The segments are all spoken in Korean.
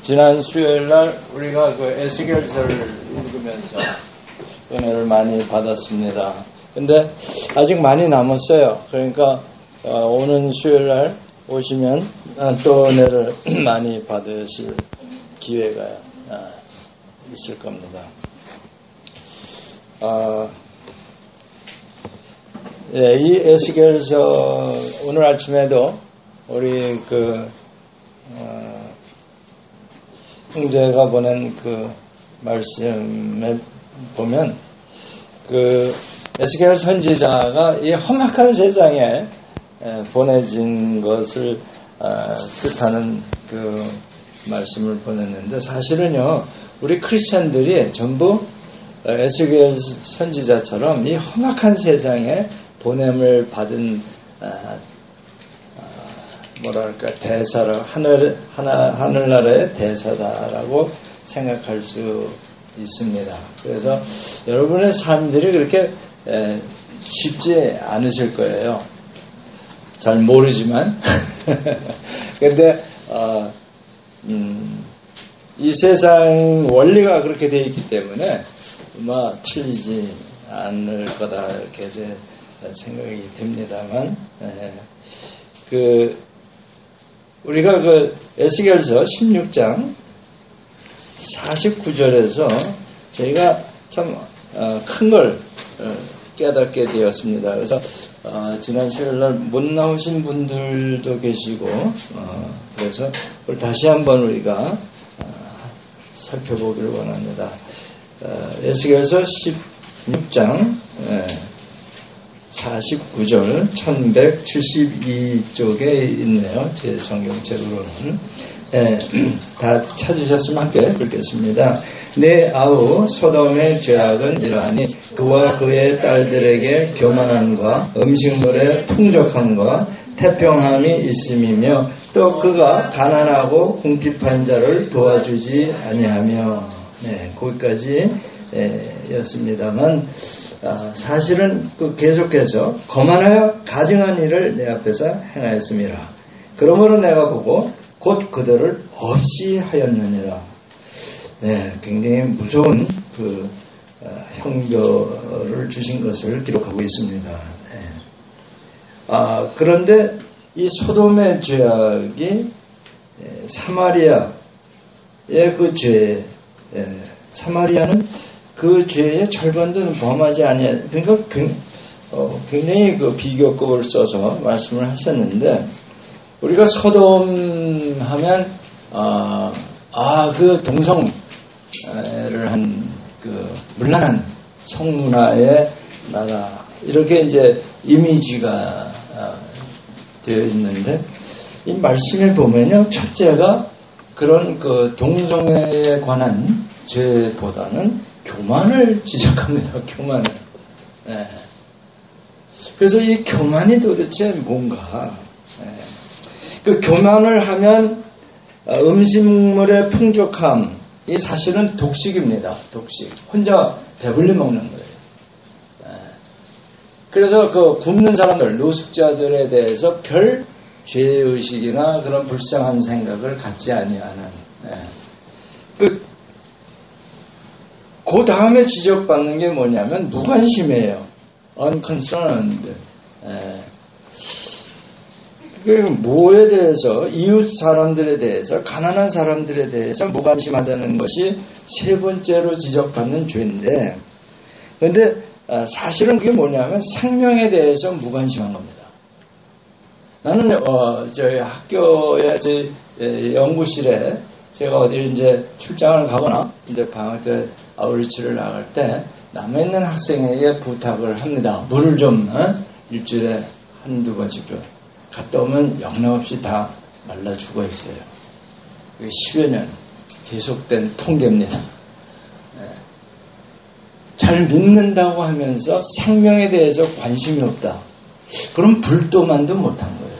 지난 수요일 날 우리가 그 에스겔서를 읽으면서 은혜를 많이 받았습니다. 근데 아직 많이 남았어요. 그러니까 오는 수요일 날 오시면 또 은혜를 많이 받으실 기회가 있을 겁니다. 이 에스겔서 오늘 아침에도 우리 형제가 보낸 그 말씀에 보면 에스겔 선지자가 이 험악한 세상에 보내진 것을 뜻하는 그 말씀을 보냈는데, 사실은요 우리 크리스천들이 전부 에스겔 선지자처럼 이 험악한 세상에 보냄을 받은 대사라, 하늘나라의 대사다라고 생각할 수 있습니다. 그래서 여러분의 삶들이 그렇게 쉽지 않으실 거예요. 잘 모르지만. 그런데 이 세상 원리가 그렇게 되어 있기 때문에 아마 틀리지 않을 거다 이렇게 생각이 듭니다만, 우리가 에스겔서 16장 49절에서 저희가 참 큰 걸 깨닫게 되었습니다. 그래서 지난 수요일날 못 나오신 분들도 계시고, 그래서 다시 한번 우리가 살펴보기를 원합니다. 에스겔서 16장 49절 1172쪽에 있네요. 제 성경책으로는. 다 찾으셨으면 함께 읽겠습니다. 내 아우 소돔의 죄악은 이러하니 그와 그의 딸들에게 교만함과 음식물의 풍족함과 태평함이 있음이며, 또 그가 가난하고 궁핍한 자를 도와주지 아니하며. 거기까지 였습니다만, 사실은 계속해서 거만하여 가증한 일을 내 앞에서 행하였습니다. 그러므로 내가 보고 곧 그들을 없이 하였느니라. 굉장히 무서운 형벌을 주신 것을 기록하고 있습니다. 그런데 이 소돔의 죄악이 사마리아의 그 죄, 사마리아는 그 죄의 절반도 범하지 아니하여, 그러니까 굉장히 비교급을 써서 말씀을 하셨는데, 우리가 소돔 하면 그 동성애를 한 문란한 성문화의 나라, 이렇게 이제 이미지가 되어 있는데, 이 말씀에 보면요, 첫째가 그런 동성애에 관한 죄보다는 교만을 지적합니다. 교만을. 그래서 이 교만이 도대체 뭔가? 그 교만을 하면 음식물의 풍족함, 이 사실은 독식입니다. 독식. 혼자 배불리 먹는 거예요. 그래서 굶는 사람들, 노숙자들에 대해서 별 죄의식이나 그런 불쌍한 생각을 갖지 아니하는. 그 다음에 지적받는 게 뭐냐면 무관심이에요. unconcerned. 그게 뭐에 대해서, 이웃 사람들에 대해서, 가난한 사람들에 대해서 무관심하다는 것이 세 번째로 지적받는 죄인데, 그런데 사실은 그게 뭐냐면 생명에 대해서 무관심한 겁니다. 나는 저희 학교에 저희 연구실에 제가 어디 이제 출장을 가거나 이제 방학 때 아우리치를 나갈 때 남아있는 학생에게 부탁을 합니다. 물을 좀 일주일에 한두 번씩 좀. 갔다 오면 영락없이 다 말라 죽어 있어요. 10여 년 계속된 통계입니다. 잘 믿는다고 하면서 생명에 대해서 관심이 없다. 그럼 불도만도 못한 거예요.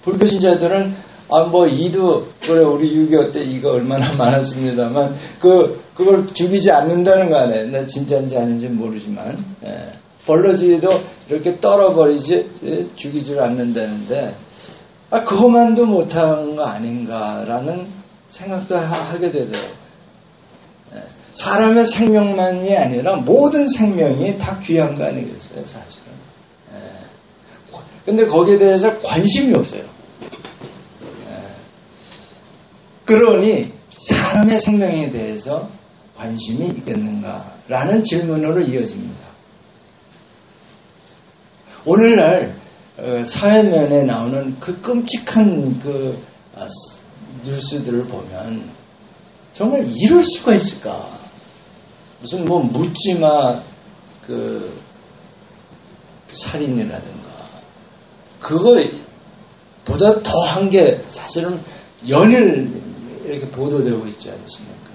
불교 신자들은 이도 그래 우리 6.25 때 이거 얼마나 많았습니다만 그걸 죽이지 않는다는 거 아니에요. 나 진짜인지 아닌지 모르지만 벌러지도 이렇게 떨어버리지 죽이질 않는다는데, 그것만도 못한 거 아닌가라는 생각도 하게 되더라고요. 사람의 생명만이 아니라 모든 생명이 다 귀한 거 아니겠어요, 사실은. 근데 거기에 대해서 관심이 없어요. 그러니 사람의 생명에 대해서 관심이 있겠는가라는 질문으로 이어집니다. 오늘날 사회면에 나오는 그 끔찍한 그 뉴스들을 보면 정말 이럴 수가 있을까? 무슨 뭐 묻지마 그 살인이라든가 그거보다 더한 게 사실은 연일 이렇게 보도되고 있지 않습니까?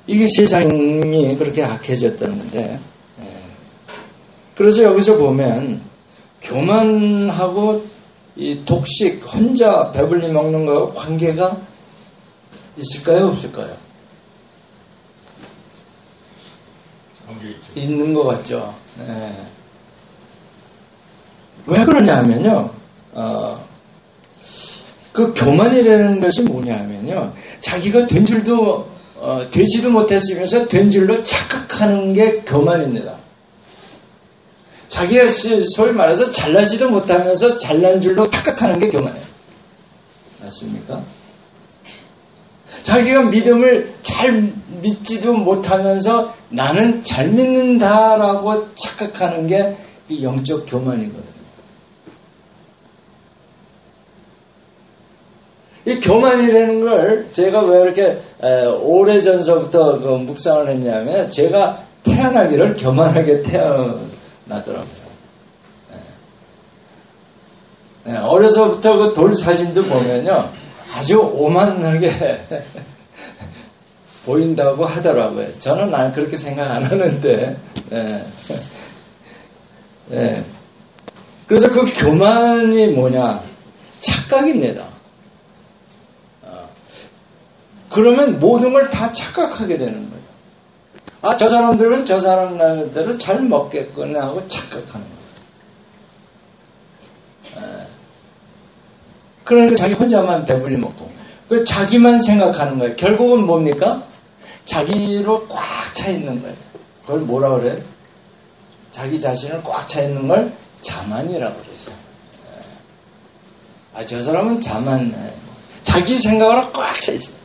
이게 세상이 그렇게 악해졌다는 건데, 그래서 여기서 보면 교만하고 이 독식 혼자 배불리 먹는 거하고 관계가 있을까요, 없을까요? 있는 것 같죠. 왜 그러냐면요, 그 교만이라는 것이 뭐냐면요, 자기가 된 줄도 되지도 못했으면서 된 줄로 착각하는 게 교만입니다. 자기가 소위 말해서 잘나지도 못하면서 잘난 줄로 착각하는 게 교만이에요. 맞습니까? 자기가 믿음을 잘 믿지도 못하면서 나는 잘 믿는다라고 착각하는 게 영적 교만이거든요. 이 교만이라는 걸 제가 왜 이렇게 오래전서부터 그 묵상을 했냐면 제가 태어나기를 교만하게 태어나더라고요. 어려서부터 그 돌 사진도 보면요 아주 오만하게 보인다고 하더라고요. 저는 난 그렇게 생각 안 하는데 그래서 그 교만이 뭐냐 착각입니다. 그러면 모든 걸 다 착각하게 되는 거예요. 저 사람들은 저 사람들대로 잘 먹겠거나 하고 착각하는 거예요. 그러니까 자기 혼자만 배불리 먹고, 자기만 생각하는 거예요. 결국은 뭡니까? 자기로 꽉 차 있는 거예요. 그걸 뭐라 그래요? 자기 자신을 꽉 차 있는 걸 자만이라고 그러죠. 저 사람은 자만, 자기 생각으로 꽉 차 있어요.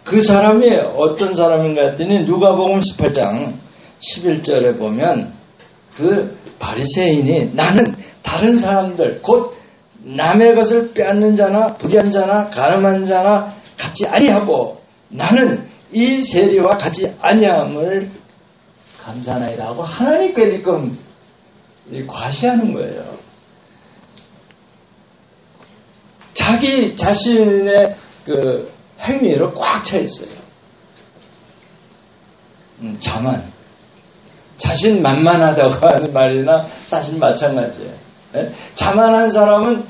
그 사람이 어떤 사람인가 했더니 누가복음 18장 11절에 보면 그 바리새인이 나는 다른 사람들 곧 남의 것을 빼앗는 자나 불의한 자나 가늠한 자나 같지 아니하고 나는 이 세리와 같이 아니함을 감사하나이다 하고 하나님께 지금 과시하는 거예요. 자기 자신의 그 행위로 꽉 차 있어요. 자만. 자신 만만하다고 하는 말이나 사실 마찬가지예요. 네? 자만한 사람은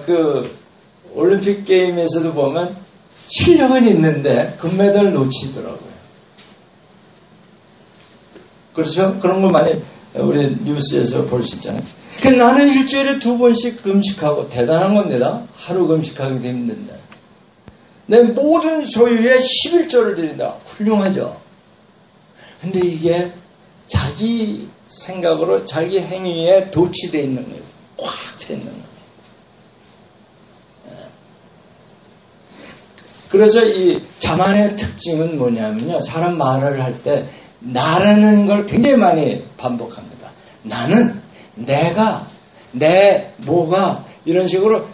그 올림픽 게임에서도 보면 실력은 있는데 금메달을 놓치더라고요. 그렇죠? 그런 거 많이 우리 뉴스에서 볼 수 있잖아요. 나는 일주일에 2번씩 금식하고 대단한 겁니다. 하루 금식하기도 힘든데. 내 모든 소유에 11조를 드린다. 훌륭하죠. 근데 이게 자기 생각으로 자기 행위에 도취되어 있는 거예요. 꽉 차 있는 거예요. 그래서 이 자만의 특징은 뭐냐면요. 사람 말을 할 때 나라는 걸 굉장히 많이 반복합니다. 나는, 내가, 내, 뭐가 이런 식으로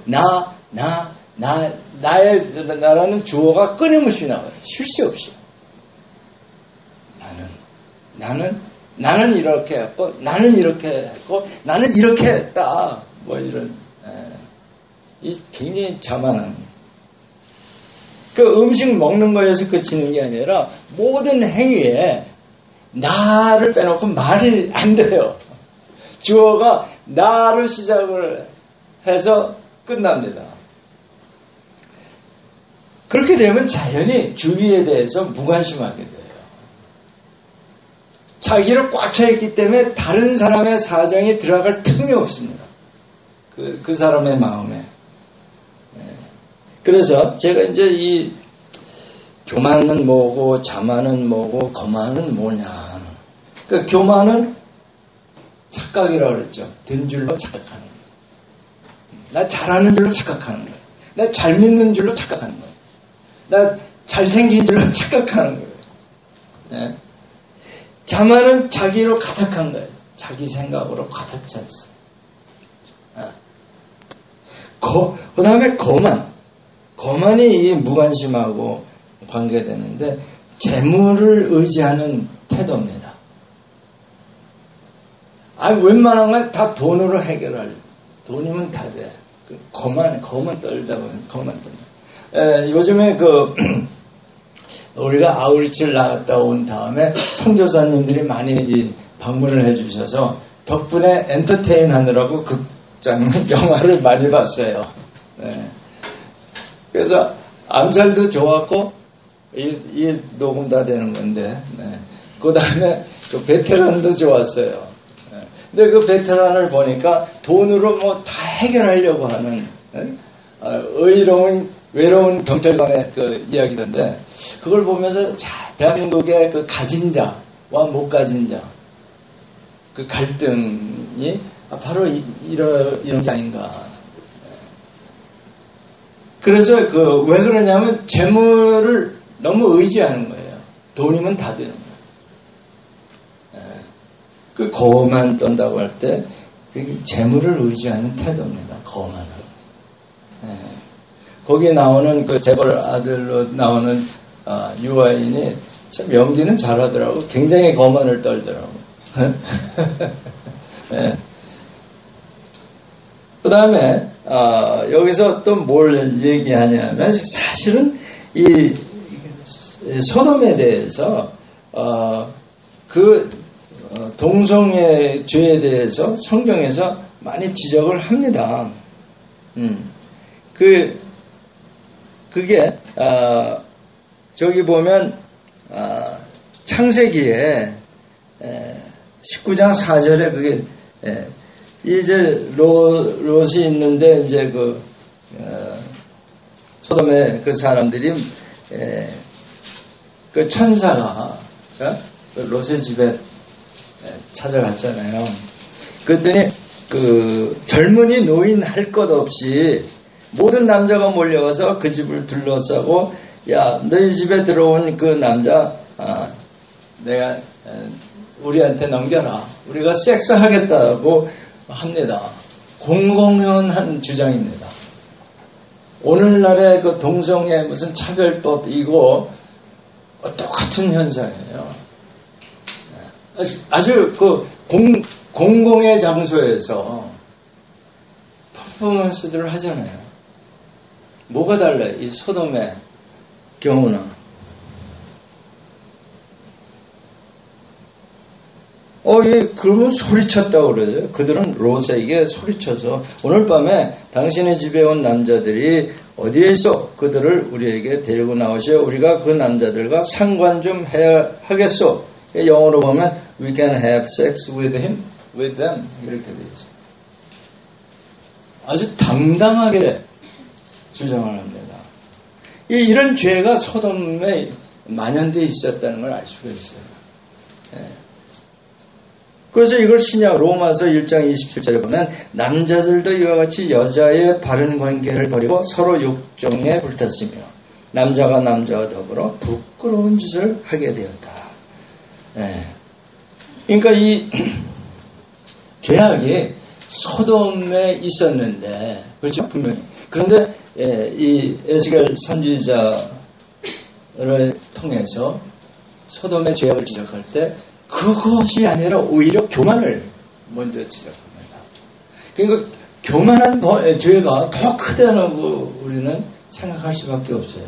나라는 주어가 끊임없이 나와요. 쉴 새 없이. 나는 이렇게 했고, 나는 이렇게 했고, 나는 이렇게 했다. 뭐 이런, 이 굉장히 자만한. 그 음식 먹는 거에서 그치는 게 아니라 모든 행위에 나를 빼놓고 말이 안 돼요. 주어가 나로 시작을 해서 끝납니다. 그렇게 되면 자연히 주위에 대해서 무관심하게 돼요. 자기를 꽉 차 있기 때문에 다른 사람의 사정에 들어갈 틈이 없습니다. 그 사람의 마음에. 그래서 제가 이제 이 교만은 뭐고 자만은 뭐고 거만은 뭐냐. 그 교만은 착각이라고 그랬죠. 된 줄로 착각하는 거예요. 나 잘하는 줄로 착각하는 거예요. 나 잘 믿는 줄로 착각하는 거예요. 나 잘생긴 줄로 착각하는 거예요. 네. 자만은 자기로 가득한 거예요. 자기 생각으로 가득 차 있어요. 그 다음에 거만이 이 무관심하고 관계되는데 재물을 의지하는 태도입니다. 웬만한 건 다 돈으로 해결할. 돈이면 다 돼. 거만 떨다 보면 거만 떨다. 요즘에 우리가 아우리치를 나갔다 온 다음에 선교사님들이 많이 방문을 해주셔서 덕분에 엔터테인 하느라고 극장 영화를 많이 봤어요. 그래서 암살도 좋았고 이게 녹음 다 되는 건데 그 다음에 그 베테랑도 좋았어요. 근데 그 베테랑을 보니까 돈으로 뭐 다 해결하려고 하는 외로운 경찰관의 그 이야기던데 그걸 보면서 대한민국의 그 가진 자와 못 가진 자 그 갈등이 바로 이런 게 아닌가. 그래서 왜 그러냐면 재물을 너무 의지하는 거예요. 돈이면 다 되는 거예요. 그 거만 떤다고 할 때 재물을 의지하는 태도입니다. 거만은. 거기에 나오는 그 재벌 아들로 나오는 유아인이 참 연기는 잘하더라고. 굉장히 거만을 떨더라고. 그 다음에 여기서 또 뭘 얘기하냐면 사실은 이 소돔에 대해서 동성애 죄에 대해서 성경에서 많이 지적을 합니다. 그게 저기 보면 창세기에 19장 4절에 그게 이제 롯이 있는데 이제 소돔의 그 사람들이 그 천사가 롯의 집에 찾아갔잖아요. 그랬더니 그 젊은이 노인 할 것 없이 모든 남자가 몰려가서 그 집을 둘러싸고 야 너희 집에 들어온 그 남자 내가 우리한테 넘겨라. 우리가 섹스하겠다고 합니다. 공공연한 주장입니다. 오늘날의 그 동성애 무슨 차별법이고 똑같은 현상이에요. 아주 공공의 장소에서 퍼포먼스들을 하잖아요. 뭐가 달라요? 이 소돔의 경우는. 그러면 소리쳤다고 그러죠. 그들은 롯에게 소리쳐서 오늘 밤에 당신의 집에 온 남자들이 어디에 있어? 그들을 우리에게 데리고 나오시오. 우리가 그 남자들과 상관 좀 해야 하겠소. 영어로 보면 we can have sex with them 이렇게 되어 있어요. 아주 당당하게 주장을 합니다. 이런 죄가 소돔에 만연되어 있었다는 걸 알 수가 있어요. 그래서 이걸 신약 로마서 1장 27절에 보면 남자들도 이와 같이 여자의 바른 관계를 버리고 서로 욕정에 불탔으며 남자가 남자와 더불어 부끄러운 짓을 하게 되었다. 그러니까 이 죄악이 소돔에 있었는데 그렇죠? 분명히. 그런데 이 에스겔 선지자를 통해서 소돔의 죄악을 지적할 때 그것이 아니라 오히려 교만을 먼저 지적합니다. 그러니까 교만한 죄가 더 크다고 우리는 생각할 수밖에 없어요.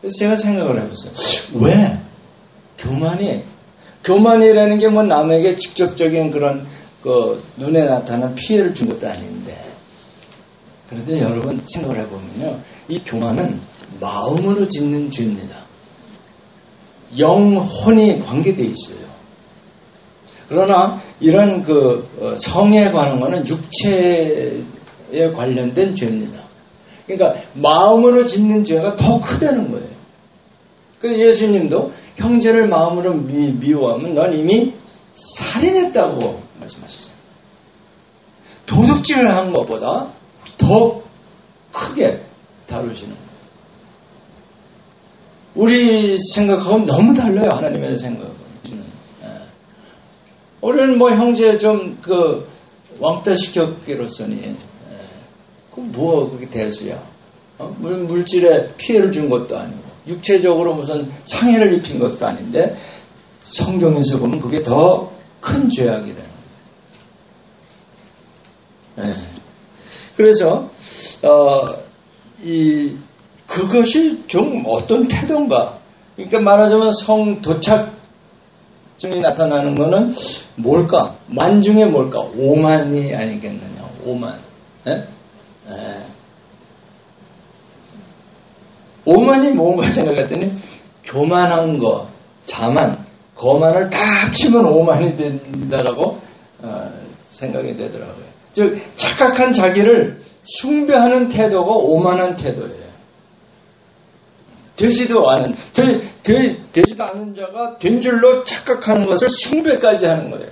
그래서 제가 생각을 해봤어요. 왜? 교만이라는 게 뭐 남에게 직접적인 그런 눈에 나타나는 피해를 준 것도 아닌데. 그런데 여러분 생각을 해보면요. 이 교만은 마음으로 짓는 죄입니다. 영혼이 관계되어 있어요. 그러나 이런 성에 관한 것은 육체의 관련된 죄입니다. 그러니까 마음으로 짓는 죄가 더 크다는 거예요. 그 예수님도 형제를 마음으로 미워하면 넌 이미 살인했다고 말씀하셨어요. 도둑질을 한 것보다 더 크게 다루시는 거예요. 우리 생각하고는 너무 달라요. 하나님의 생각은. 우리는 뭐 형제 좀 왕따 시켰기로서니 뭐 그게 대수야. 물질에 피해를 준 것도 아니고 육체적으로 무슨 상해를 입힌 것도 아닌데 성경에서 보면 그게 더 큰 죄악이래요. 그래서 그것이 좀 어떤 태도인가. 그러니까 말하자면 성도착증이 나타나는 것은 뭘까? 만 중에 뭘까? 오만이 아니겠느냐. 오만. 오만이 뭔가 생각했더니 교만한 거, 자만, 거만을 다 합치면 오만이 된다라고 생각이 되더라고요. 즉 착각한 자기를 숭배하는 태도가 오만한 태도예요. 되지도 않은 자가 된 줄로 착각하는 것을 숭배까지 하는 거예요.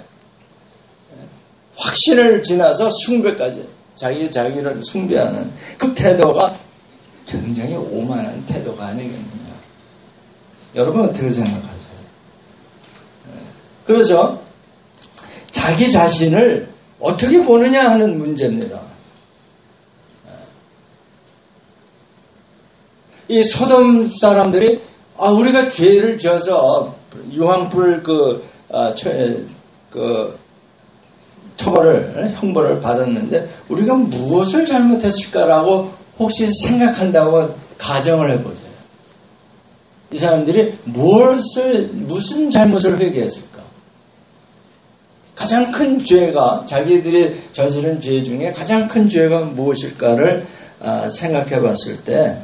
확신을 지나서 숭배까지 자기를 숭배하는 그 태도가 굉장히 오만한 태도가 아니겠느냐. 여러분 어떻게 생각하세요? 그래서 자기 자신을 어떻게 보느냐 하는 문제입니다. 이 소돔 사람들이 우리가 죄를 지어서 유황불 처벌을 형벌을 받았는데 우리가 무엇을 잘못했을까라고 혹시 생각한다고 가정을 해보세요. 이 사람들이 무슨 잘못을 회개했을까? 가장 큰 죄가 자기들이 저지른 죄 중에 가장 큰 죄가 무엇일까를 생각해 봤을 때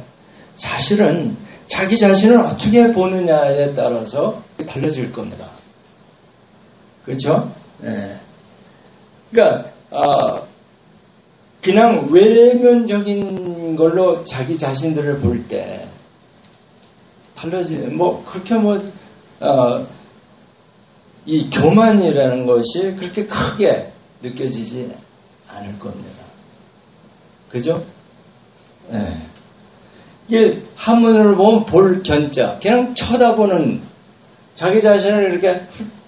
사실은 자기 자신을 어떻게 보느냐에 따라서 달라질 겁니다. 그렇죠? 네. 그러니까 그냥 외면적인 걸로 자기 자신들을 볼 때 달라지는 그렇게 이 교만이라는 것이 그렇게 크게 느껴지지 않을 겁니다. 그죠? 네. 이게 한문으로 보면 볼 견자, 그냥 쳐다보는 자기 자신을 이렇게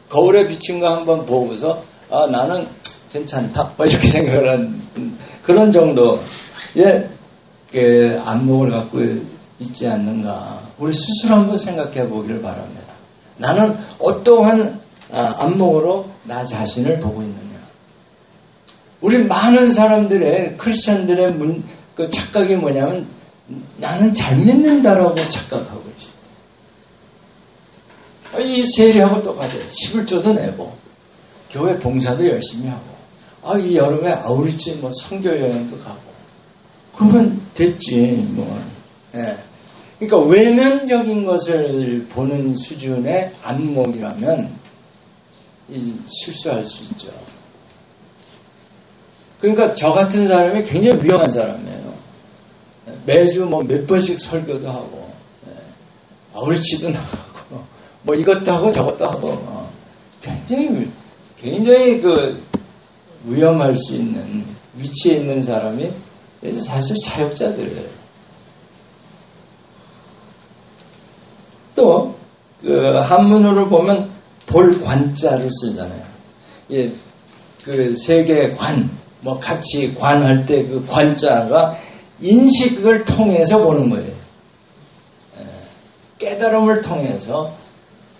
거울에 비친 거 한번 보고서 나는 괜찮다 이렇게 생각을 한 그런 정도의 안목을 갖고 있지 않는가. 우리 스스로 한번 생각해 보기를 바랍니다. 나는 어떠한 안목으로 나 자신을 보고 있느냐. 우리 많은 사람들의 크리스천들의 그 착각이 뭐냐면 나는 잘 믿는다라고 착각하고 있어요. 이 세례하고 똑같아요. 11조도 내고 교회 봉사도 열심히 하고 이 여름에 아우리치 선교 여행도 가고 그러면 됐지 예. 그러니까 외면적인 것을 보는 수준의 안목이라면 실수할 수 있죠. 그러니까 저 같은 사람이 굉장히 위험한 사람이에요. 매주 몇 번씩 설교도 하고 아우리치도 나가고 이것도 하고 저것도 하고 굉장히 위험할 수 있는 위치에 있는 사람이 사실 사역자들이에요. 또 한문으로 보면 볼 관자를 쓰잖아요. 그 세계 관, 같이 관할 때 그 관자가 인식을 통해서 보는 거예요. 깨달음을 통해서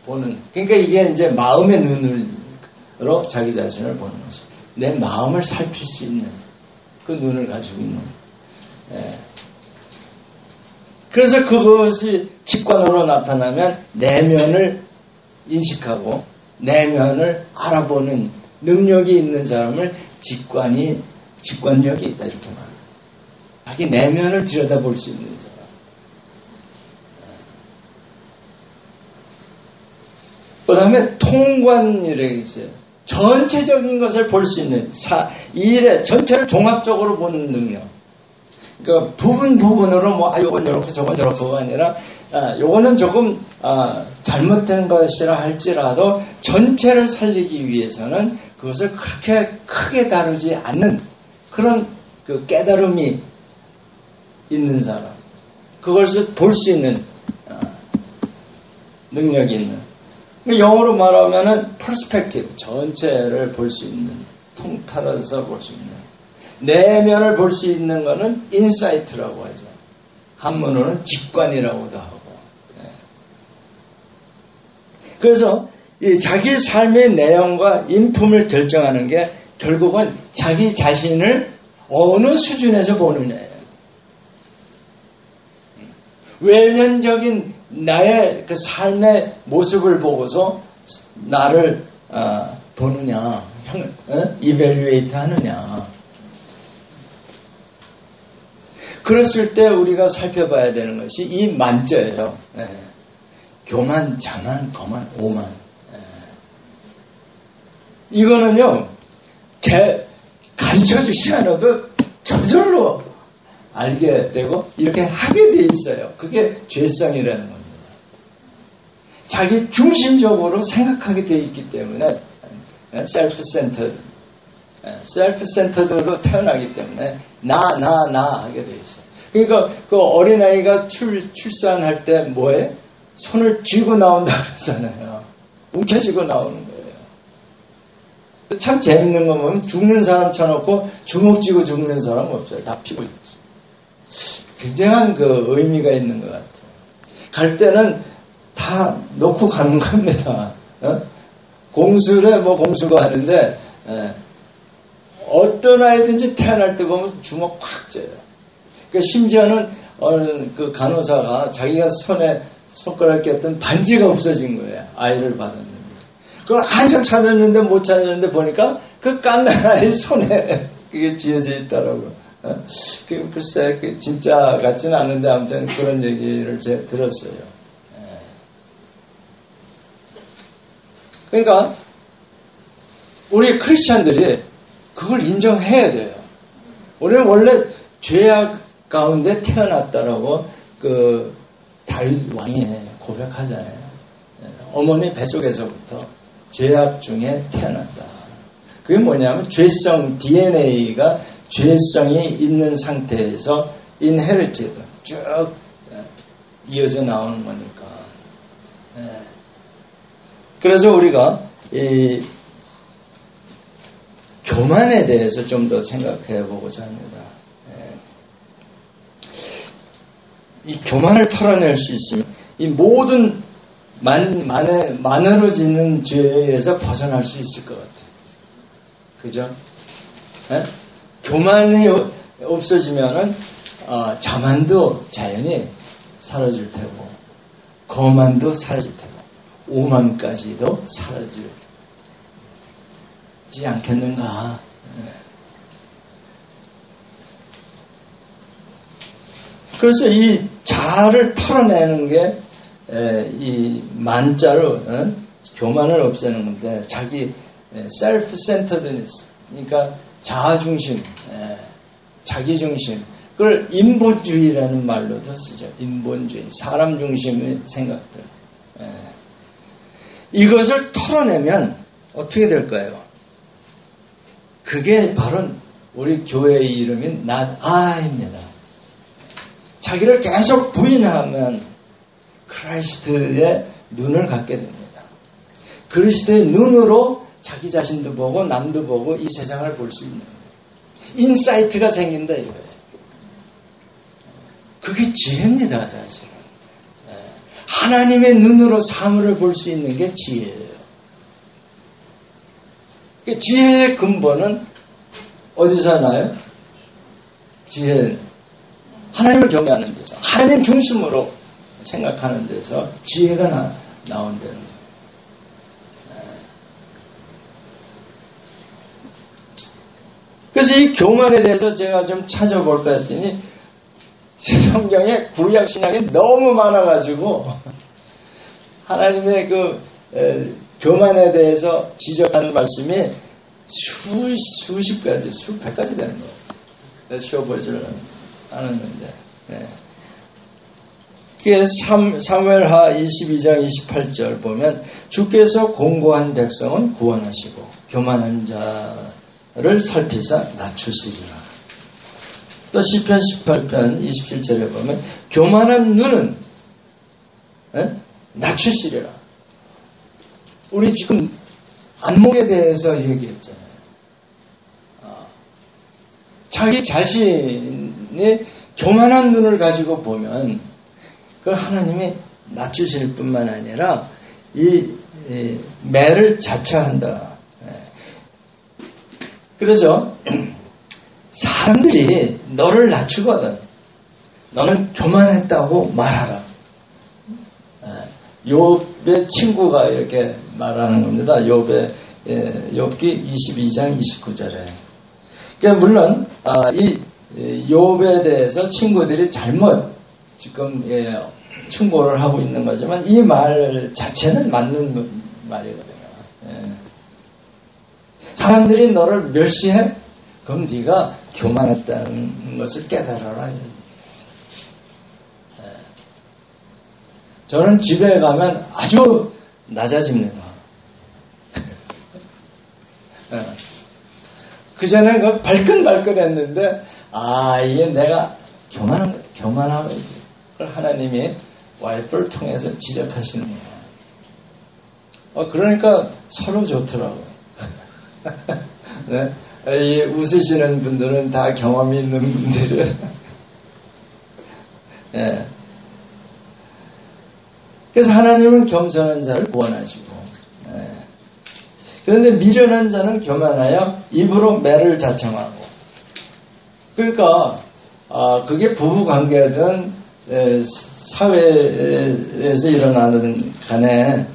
보는. 그러니까 이게 이제 마음의 눈으로 자기 자신을 보는 거죠. 내 마음을 살필 수 있는 그 눈을 가지고 있는. 그래서 그것이 직관으로 나타나면 내면을 인식하고 내면을 알아보는 능력이 있는 사람을 직관력이 있다 이렇게 말합니다. 자기 내면을 들여다볼 수 있는 사람. 그 다음에 통관이라고 있어요. 전체적인 것을 볼 수 있는 이 일의 전체를 종합적으로 보는 능력. 그러니까 부분으로 요건 이렇게 저건 저렇게가 아니라 요거는 조금 잘못된 것이라 할지라도 전체를 살리기 위해서는 그것을 그렇게 크게 다루지 않는 그런 그 깨달음이 있는 사람, 그것을 볼 수 있는 능력이 있는. 영어로 말하면은 perspective, 전체를 볼 수 있는, 통틀어서 볼 수 있는. 내면을 볼 수 있는 것은 insight라고 하죠. 한문으로는 직관이라고도 하고. 그래서 이 자기 삶의 내용과 인품을 결정하는 게 결국은 자기 자신을 어느 수준에서 보느냐예요. 외면적인 나의 그 삶의 모습을 보고서 나를 보느냐, 이벨리에이트 하느냐. 그랬을 때 우리가 살펴봐야 되는 것이 이 만자예요. 교만, 자만, 거만, 오만. 이거는요, 가르쳐 주지 않아도 저절로 알게 되고 이렇게 하게 돼 있어요. 그게 죄성이라는 겁니다. 자기 중심적으로 생각하게 돼 있기 때문에 셀프-센터드로 태어나기 때문에 나 하게 돼 있어요. 그러니까 그 어린아이가 출산할 때 뭐해? 손을 쥐고 나온다 그러잖아요. 움켜쥐고 나오는 거예요. 참 재밌는 거 보면 죽는 사람 쳐놓고 주먹 쥐고 죽는 사람 없어요. 다 피고 있죠. 굉장한 그 의미가 있는 것 같아요. 갈 때는 다 놓고 가는 겁니다. 공수래 공수가 하는데 어떤 아이든지 태어날 때 보면 주먹 확 져요. 그러니까 심지어는 그 간호사가 자기가 손에 손가락 꼈던 반지가 없어진 거예요. 아이를 받았는데. 그걸 한참 찾았는데 못 찾았는데 보니까 그 깐난 아이 손에 그게 쥐어져 있더라고요. 글쎄, 진짜 같지는 않은데 아무튼 그런 얘기를 제가 들었어요. 그러니까 우리 크리스찬들이 그걸 인정해야 돼요. 우리는 원래 죄악 가운데 태어났다라고 그 다윗 왕이 고백하잖아요. 어머니 뱃속에서부터 죄악 중에 태어났다. 그게 뭐냐면 죄성 DNA가 죄성이 있는 상태에서 inherited 쭉 이어져 나오는 거니까. 그래서 우리가 이 교만에 대해서 좀 더 생각해 보고자 합니다. 이 교만을 털어낼 수 있으면 이 모든 만으로지는 죄에서 벗어날 수 있을 것 같아요. 그죠? 교만이 없어지면은 자만도 자연히 사라질 테고, 거만도 사라질 테고, 오만까지도 사라지지 않겠는가? 그래서 이 자아를 털어내는 게 이 만자로 교만을 없애는 건데, 자기 self-centeredness, 그러니까 자아 중심, 자기 중심, 그걸 인본주의라는 말로도 쓰죠. 인본주의, 사람 중심의 생각들. 이것을 털어내면 어떻게 될까요? 그게 바로 우리 교회의 이름인 not I입니다. 자기를 계속 부인하면 크리스트의 눈을 갖게 됩니다. 그리스도의 눈으로 자기 자신도 보고 남도 보고 이 세상을 볼 수 있는 인사이트가 생긴다 이거예요. 그게 지혜입니다, 사실은. 하나님의 눈으로 사물을 볼 수 있는 게 지혜예요. 지혜의 근본은 어디서 나요? 지혜, 하나님을 경외하는 데서, 하나님 중심으로 생각하는 데서 지혜가 나온다는 거예요. 그래서 이 교만에 대해서 제가 좀 찾아볼까 했더니 성경에 구약 신약에 너무 많아가지고 하나님의 그 교만에 대해서 지적하는 말씀이 수십 가지, 수백 가지 되는 거예요. 내가 쉬어보지를 않았는데. 네. 사무엘하 22장 28절 보면 주께서 공고한 백성은 구원하시고 교만한 자를 살피사 낮추시리라. 또 시편 18편 27절에 보면 교만한 눈은 낮추시리라. 우리 지금 안목에 대해서 얘기했잖아요. 자기 자신이 교만한 눈을 가지고 보면 그 하나님이 낮추실 뿐만 아니라 이 매를 자처한다. 그래서 사람들이 너를 낮추거든 너는 교만했다고 말하라. 욥의 친구가 이렇게 말하는 겁니다. 욥기 22장 29절에. 그러니까 물론 이 욥에 대해서 친구들이 잘못 지금 충고를 하고 있는 거지만 이 말 자체는 맞는 말이거든요. 사람들이 너를 멸시해? 그럼 네가 교만했다는 것을 깨달아라. 저는 집에 가면 아주 낮아집니다. 그 전에 그 발끈발끈했는데 이게 내가 교만한 걸 하나님이 와이프를 통해서 지적하시는 거예요. 그러니까 서로 좋더라고요. 네? 이 웃으시는 분들은 다 경험이 있는 분들이에요. 네. 그래서 하나님은 겸손한 자를 구원하시고, 그런데 미련한 자는 교만하여 입으로 매를 자청하고. 그러니까 그게 부부 관계든 사회에서 일어나는 간에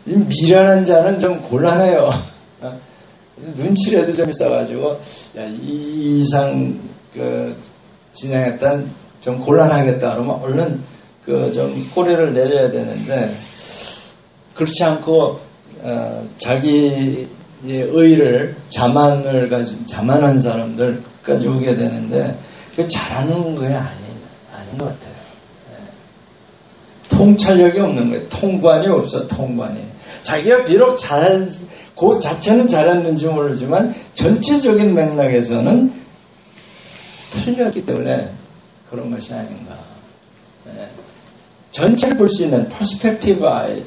미련한 자는 좀 곤란해요. 눈치라도 좀 있어가지고 이 이상 진행했단 좀 곤란하겠다 그러면 얼른 좀 꼬리를 내려야 되는데 그렇지 않고 자기의 의를 자만한 사람들 끝까지 오게 되는데 그 잘하는 게 아닌 것 같아요. 통찰력이 없는 거예요. 통관이 없어. 통관이 자기가 비록 그 자체는 잘했는지 모르지만 전체적인 맥락에서는 틀렸기 때문에 그런 것이 아닌가. 전체를 볼 수 있는 퍼스펙티브 아이.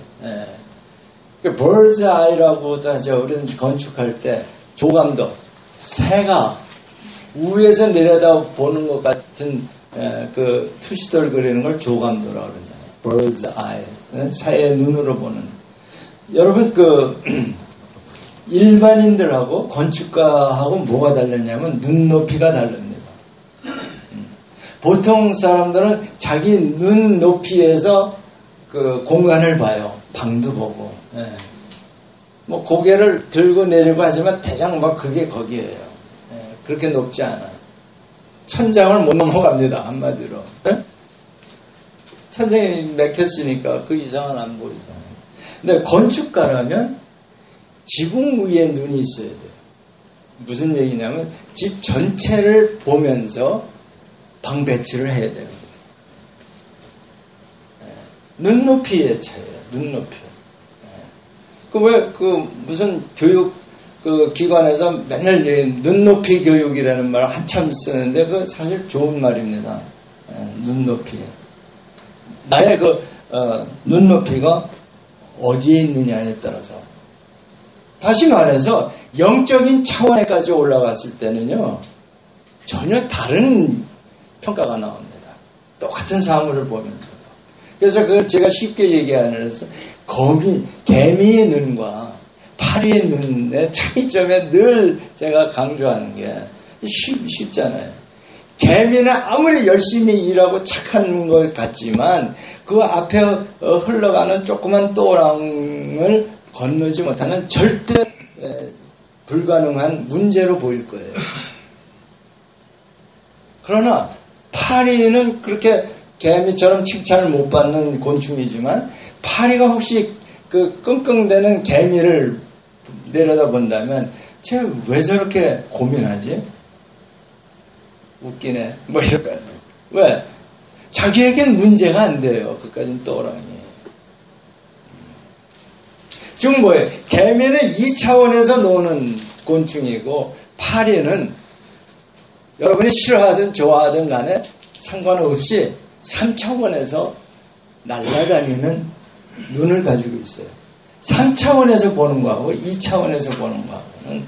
bird's eye라고 하죠. 우리는 건축할 때 조감도 새가 위에서 내려다 보는 것 같은 그 투시들 그리는 걸 조감도라고 그러잖아요. bird's eye. 새의 눈으로 보는. 여러분 일반인들하고 건축가하고 뭐가 다르냐면 눈높이가 다릅니다. 보통 사람들은 자기 눈 높이에서 그 공간을 봐요. 방도 보고. 뭐 고개를 들고 내리고 하지만 대략 막 그게 거기에요. 그렇게 높지 않아. 천장을 못 넘어갑니다. 한마디로. 천장이 막혔으니까 그 이상은 안 보이잖아요. 근데 건축가라면 지붕 위에 눈이 있어야 돼요. 무슨 얘기냐면 집 전체를 보면서 방 배치를 해야 돼요. 눈높이의 차이예요. 눈높이. 무슨 교육 기관에서 맨날 눈높이 교육이라는 말을 한참 쓰는데 그 사실 좋은 말입니다. 눈높이. 나의 눈높이가 어디에 있느냐에 따라서. 다시 말해서 영적인 차원에까지 올라갔을 때는요 전혀 다른 평가가 나옵니다. 똑같은 사물을 보면서도. 그래서 제가 쉽게 얘기하면서 개미의 눈과 파리의 눈의 차이점에 늘 제가 강조하는 게 쉽잖아요. 개미는 아무리 열심히 일하고 착한 것 같지만 그 앞에 흘러가는 조그만 또랑을 건너지 못하는 절대 불가능한 문제로 보일 거예요. 그러나 파리는 그렇게 개미처럼 칭찬을 못 받는 곤충이지만 파리가 혹시 그 끙끙대는 개미를 내려다본다면 쟤 왜 저렇게 고민하지? 웃기네. 뭐 이럴까? 왜? 자기에겐 문제가 안 돼요. 그까진 또랑이. 지금 뭐예요? 개미는 2차원에서 노는 곤충이고 파리는 여러분이 싫어하든 좋아하든 간에 상관없이 3차원에서 날아다니는 눈을 가지고 있어요. 3차원에서 보는 거하고 2차원에서 보는 거하고는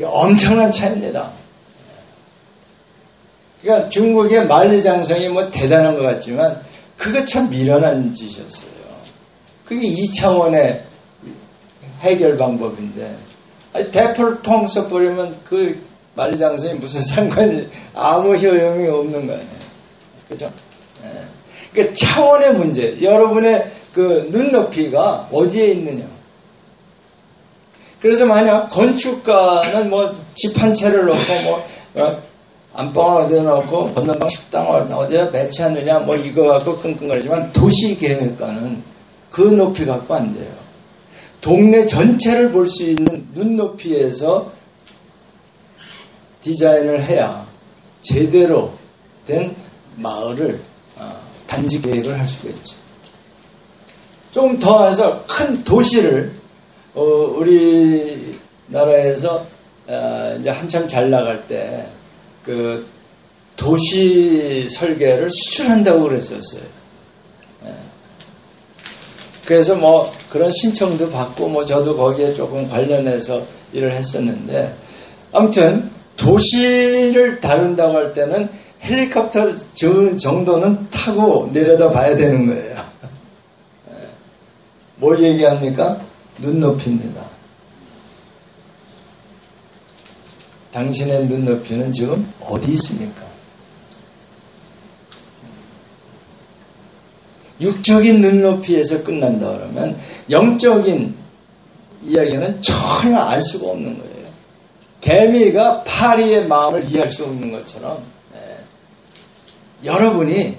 엄청난 차이입니다. 그러니까 중국의 만리장성이 뭐 대단한 것 같지만 그거 참 미련한 짓이었어요. 그게 2차원의 해결 방법인데 대포를 통 써버리면 그 만리장성이 무슨 상관이 아무 효용이 없는 거 아니에요. 그죠? 그러니까 차원의 문제. 여러분의 그 눈높이가 어디에 있느냐. 그래서 만약 건축가는 뭐 집 한 채를 놓고 뭐 안방을 어디에 놓고 건너방 식당을 어디에 배치하느냐 뭐 이거 갖고 끙끙거리지만 도시계획가는 그 높이 갖고 안 돼요. 동네 전체를 볼 수 있는 눈높이에서 디자인을 해야 제대로 된 마을을 단지 계획을 할 수가 있죠. 좀 더 해서 큰 도시를 우리나라에서 이제 한참 잘 나갈 때 그 도시 설계를 수출한다고 그랬었어요. 그래서 뭐 그런 신청도 받고 뭐 저도 거기에 조금 관련해서 일을 했었는데 아무튼 도시를 다룬다고 할 때는 헬리콥터 정도는 타고 내려다 봐야 되는 거예요. 뭘 얘기합니까? 눈높이입니다. 당신의 눈높이는 지금 어디 있습니까? 육적인 눈높이에서 끝난다 그러면 영적인 이야기는 전혀 알 수가 없는 거예요. 개미가 파리의 마음을 이해할 수 없는 것처럼 여러분이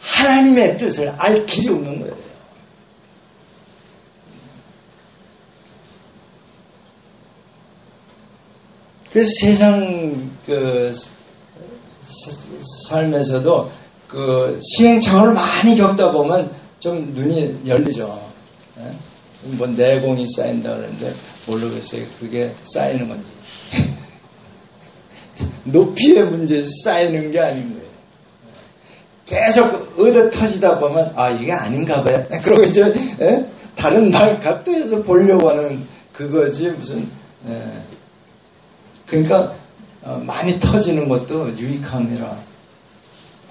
하나님의 뜻을 알 길이 없는 거예요. 그래서 세상 그 삶에서도 그 시행착오를 많이 겪다 보면 좀 눈이 열리죠. 뭐 내공이 쌓인다 그러는데 모르겠어요. 그게 쌓이는 건지. 높이의 문제에서 쌓이는 게 아닌 거예요. 계속 얻어 터지다 보면 아 이게 아닌가 봐요. 그러고 이제 다른 각도에서 보려고 하는 그거지 무슨 그러니까 많이 터지는 것도 유익함이라.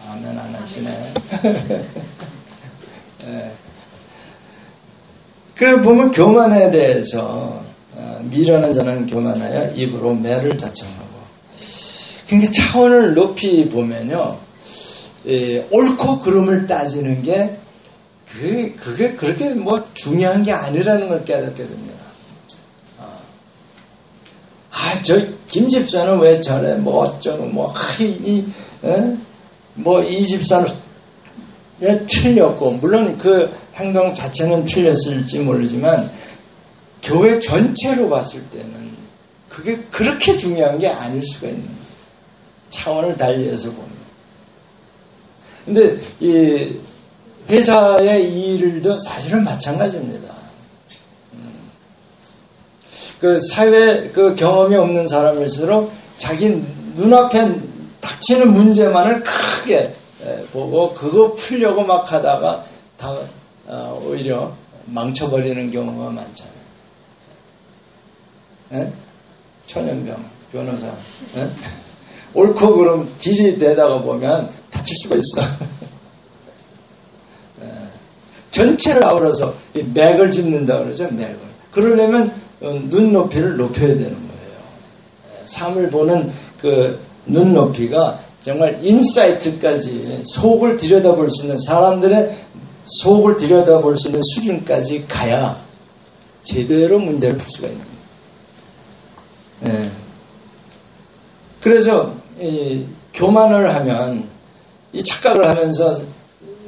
아멘 안 하시네. 그래 보면 교만에 대해서 미련한 자는 교만하여 입으로 매를 자청하고. 그러니까 차원을 높이 보면요, 옳고 그름을 따지는 게 그게 그렇게 뭐 중요한 게 아니라는 걸 깨닫게 됩니다. 저 김 집사는 왜 저래? 뭐 어쩌고 뭐 이 집사는 틀렸고 물론 그 행동 자체는 틀렸을지 모르지만 교회 전체로 봤을 때는 그게 그렇게 중요한 게 아닐 수가 있는 거예요. 차원을 달리해서 보면. 근데 이 회사의 이 일도 사실은 마찬가지입니다. 그 사회 그 경험이 없는 사람일수록 자기 눈앞에 닥치는 문제만을 크게 보고 그거 풀려고 막 하다가 다 오히려 망쳐버리는 경우가 많잖아요. 천연병 변호사 옳고 그름 길이 되다가 보면 다칠 수가 있어. 전체를 아우러서 맥을 짚는다 그러죠. 맥을. 그러려면 눈높이를 높여야 되는 거예요. 삶을 보는 그 눈높이가 정말 인사이트까지 속을 들여다볼 수 있는 사람들의 속을 들여다볼 수 있는 수준까지 가야 제대로 문제를 풀 수가 있는 거예요. 그래서 이 교만을 하면 이 착각을 하면서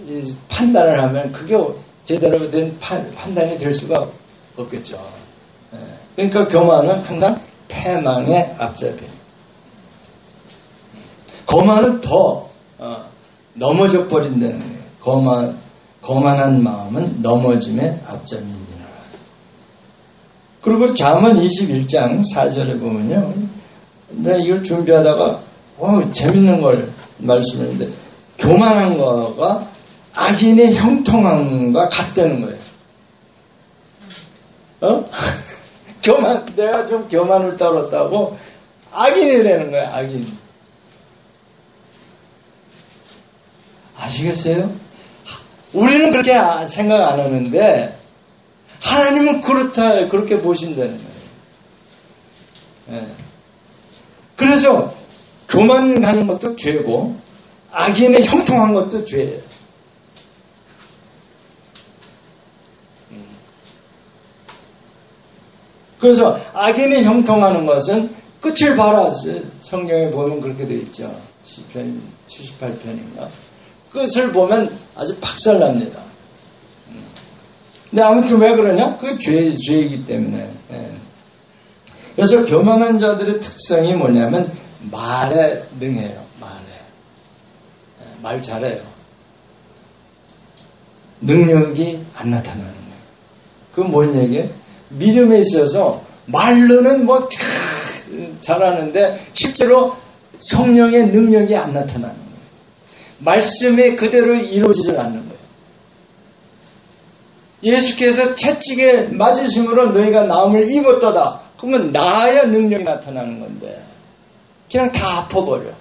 이 판단을 하면 그게 제대로 된 판단이 될 수가 없겠죠. 그러니까 교만은 항상 패망의 앞잡이. 거만은 더 넘어져 버린다는 거예요. 거만한 마음은 넘어짐의 앞잡이입니다. 그리고 잠언 21장 4절에 보면요. 내가 이걸 준비하다가 재밌는 걸 말씀했는데 교만한 거가 악인의 형통함과 같다는 거예요. 내가 좀 교만을 떨었다고 악인이라는 거예요. 악인. 아시겠어요? 우리는 그렇게 생각 안 하는데 하나님은 그렇게 보신다는 거예요. 그래서 교만하는 것도 죄고 악인의 형통한 것도 죄예요. 그래서 악인의 형통하는 것은 끝을 봐라. 성경에 보면 그렇게 되어 있죠. 시편 78편인가. 끝을 보면 아주 박살납니다. 근데 아무튼 왜 그러냐? 그게 죄이기 때문에. 그래서 교만한 자들의 특성이 뭐냐면 말에 능해요. 말 잘해요. 능력이 안 나타나는 거예요. 그건 뭔 얘기예요? 믿음에 있어서 말로는 잘하는데 실제로 성령의 능력이 안 나타나는 거예요. 말씀이 그대로 이루어지질 않는 거예요. 예수께서 채찍에 맞으심으로 너희가 나음을 입었도다. 그러면 나야 능력이 나타나는 건데 그냥 다 아파버려.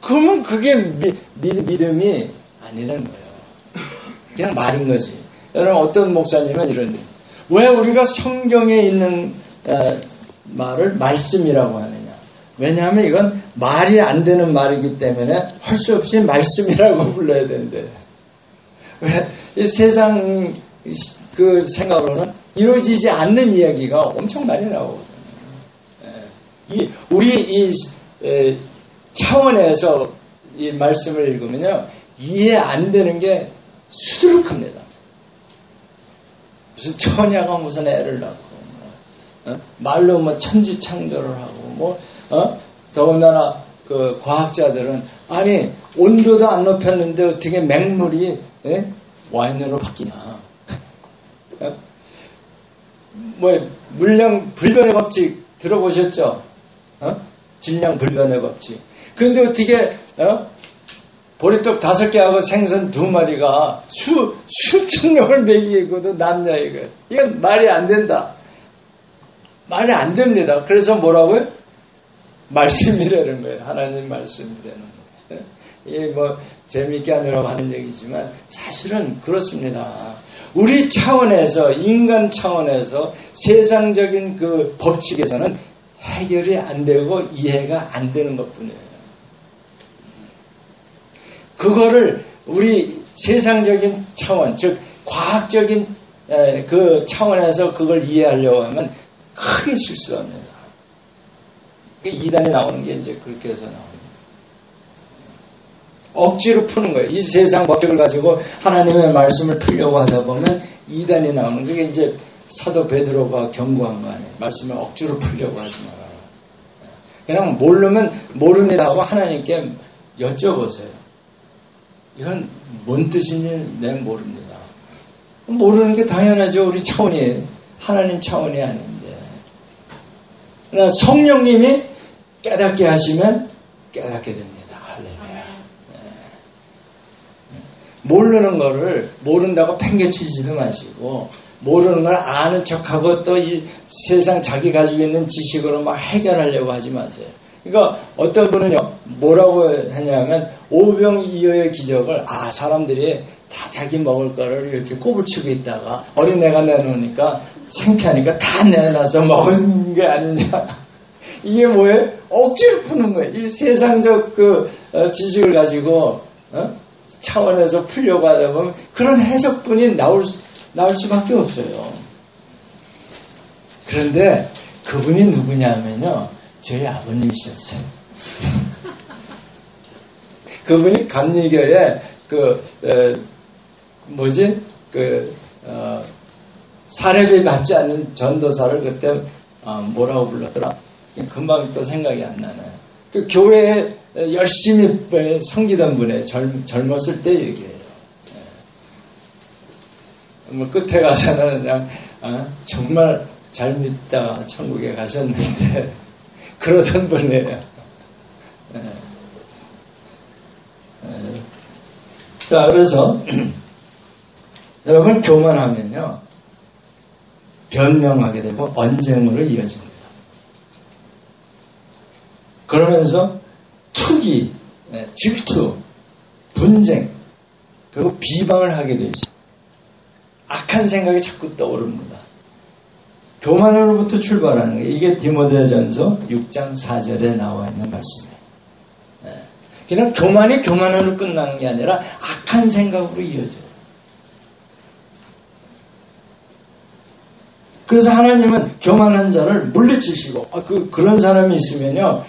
그러면 그게 믿음이 아니라는 거예요. 그냥 말인 거지. 여러분 어떤 목사님은 이런 왜 우리가 성경에 있는 말을 말씀이라고 하느냐. 왜냐하면 이건 말이 안 되는 말이기 때문에 할 수 없이 말씀이라고 불러야 되는데 왜 이 세상 그 생각으로는 이루어지지 않는 이야기가 엄청 많이 나오거든요. 우리 차원에서 이 말씀을 읽으면요 이해 안 되는 게 수두룩합니다. 무슨 처녀가 무슨 애를 낳고 말로 천지창조를 하고 더군다나 그 과학자들은 아니 온도도 안 높였는데 어떻게 맹물이 와인으로 바뀌냐. 물량 불변의 법칙 들어보셨죠? 질량 불변의 법칙. 그런데 어떻게 보리떡 5개하고 생선 2마리가 수천 명을 먹이고도 남자이고 이건 말이 안 된다. 말이 안 됩니다. 그래서 뭐라고요? 말씀이라는 거예요. 하나님 말씀이라는 거예요. 이게 재미있게 하느라고 하는 얘기지만 사실은 그렇습니다. 우리 차원에서 인간 차원에서 세상적인 그 법칙에서는 해결이 안 되고 이해가 안 되는 것뿐이에요. 그거를 우리 세상적인 차원, 즉 과학적인 그 차원에서 그걸 이해하려고 하면 크게 실수합니다. 이단에 나오는 게 이제 그렇게 해서 나옵니다. 억지로 푸는 거예요. 이 세상 법칙을 가지고 하나님의 말씀을 풀려고 하다 보면 이단이 나오는 그게 이제 사도 베드로가 경고한 거 아니에요. 말씀을 억지로 풀려고 하지 마라. 그냥 모르면 모릅니다 하고 하나님께 여쭤보세요. 이건 뭔 뜻인지 내가 모릅니다. 모르는 게 당연하죠. 우리 차원이 하나님 차원이 아닌데. 그러나 성령님이 깨닫게 하시면 깨닫게 됩니다. 할렐루야. 모르는 거를 모른다고 팽개치지도 마시고 모르는 걸 아는 척하고 또 이 세상 자기 가지고 있는 지식으로 막 해결하려고 하지 마세요. 그러니까 어떤 분은요 뭐라고 하냐면 오병이어의 기적을 사람들이 다 자기 먹을 거를 이렇게 꼬부치고 있다가 어린애가 내놓으니까 창피하니까 다 내놔서 먹은 게 아니냐. 이게 뭐예요? 억지로 푸는 거예요. 이 세상적 그 지식을 가지고 차원에서 풀려고 하다 보면 그런 해석분이 나올 수밖에 없어요. 그런데 그분이 누구냐면요 저희 아버님이셨어요. 그분이 감리교의 사례비 받지 않는 전도사를 그때 뭐라고 불렀더라? 금방 또 생각이 안 나네. 그 교회에 열심히 섬기던 분의 젊었을 때 얘기예요. 끝에 가서는 그냥 정말 잘 믿다가 천국에 가셨는데 그러던 분이에요. 자, 그래서 여러분 교만하면요 변명하게 되고 언쟁으로 이어집니다. 그러면서 투기, 질투, 분쟁, 그리고 비방을 하게 되죠. 악한 생각이 자꾸 떠오릅니다. 교만으로부터 출발하는 거예요. 이게 디모데전서 6장 4절에 나와 있는 말씀이에요. 그냥 교만이 교만으로 끝나는 게 아니라 악한 생각으로 이어져요. 그래서 하나님은 교만한 자를 물리치시고 그런 사람이 있으면요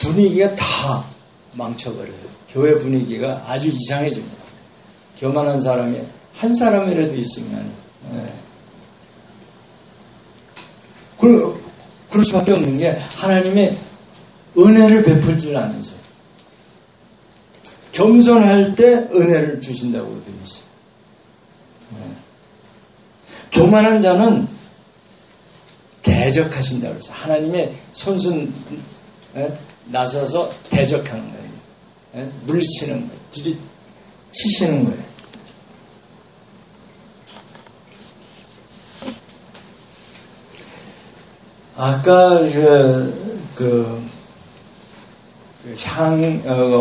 분위기가 다 망쳐버려요. 교회 분위기가 아주 이상해집니다. 교만한 사람이 한 사람이라도 있으면 그럴 수밖에 없는 게 하나님의 은혜를 베풀지 않으세요. 겸손할 때 은혜를 주신다고 되어 있어요. 교만한 자는 대적하신다고 해서 하나님의 손수 나서서 대적하는 거예요. 물리치는 거예요. 부딪히시는 거예요. 아까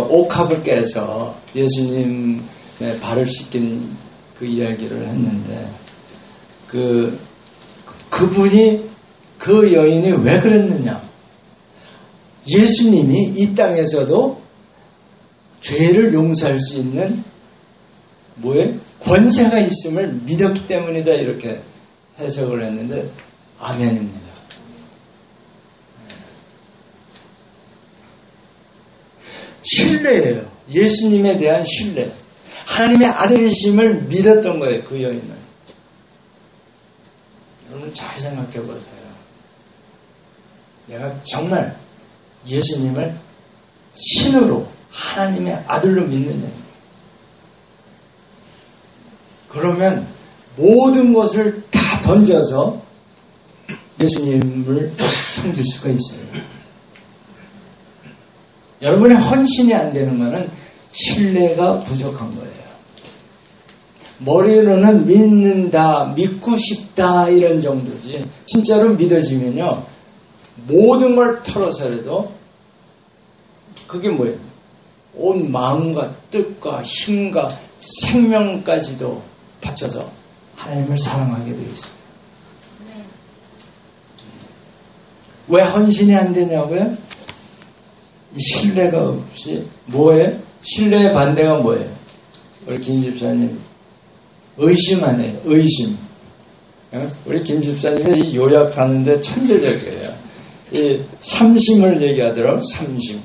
옥합을 깨서 예수님의 발을 씻긴 그 이야기를 했는데 그분이 그 여인이 왜 그랬느냐? 예수님이 이 땅에서도 죄를 용서할 수 있는 권세가 있음을 믿었기 때문이다 이렇게 해석을 했는데 아멘입니다. 신뢰예요. 예수님에 대한 신뢰. 하나님의 아들이심을 믿었던 거예요. 그 여인은. 여러분 잘 생각해 보세요. 내가 정말 예수님을 신으로 하나님의 아들로 믿느냐. 그러면 모든 것을 다 던져서 예수님을 섬길 수가 있어요. 여러분의 헌신이 안 되는 것은 신뢰가 부족한 거예요. 머리로는 믿는다, 믿고 싶다 이런 정도지 진짜로 믿어지면요 모든 걸 털어서라도 그게 뭐예요? 온 마음과 뜻과 힘과 생명까지도 바쳐서 하나님을 사랑하게 되어 있습니다. 왜 헌신이 안 되냐고요? 신뢰가 없이 뭐예요? 신뢰의 반대가 뭐예요? 우리 김 집사님 의심 안 해요. 의심. 우리 김 집사님이 요약하는데 천재적이에요. 이 삼심을 얘기하더라고요. 삼심.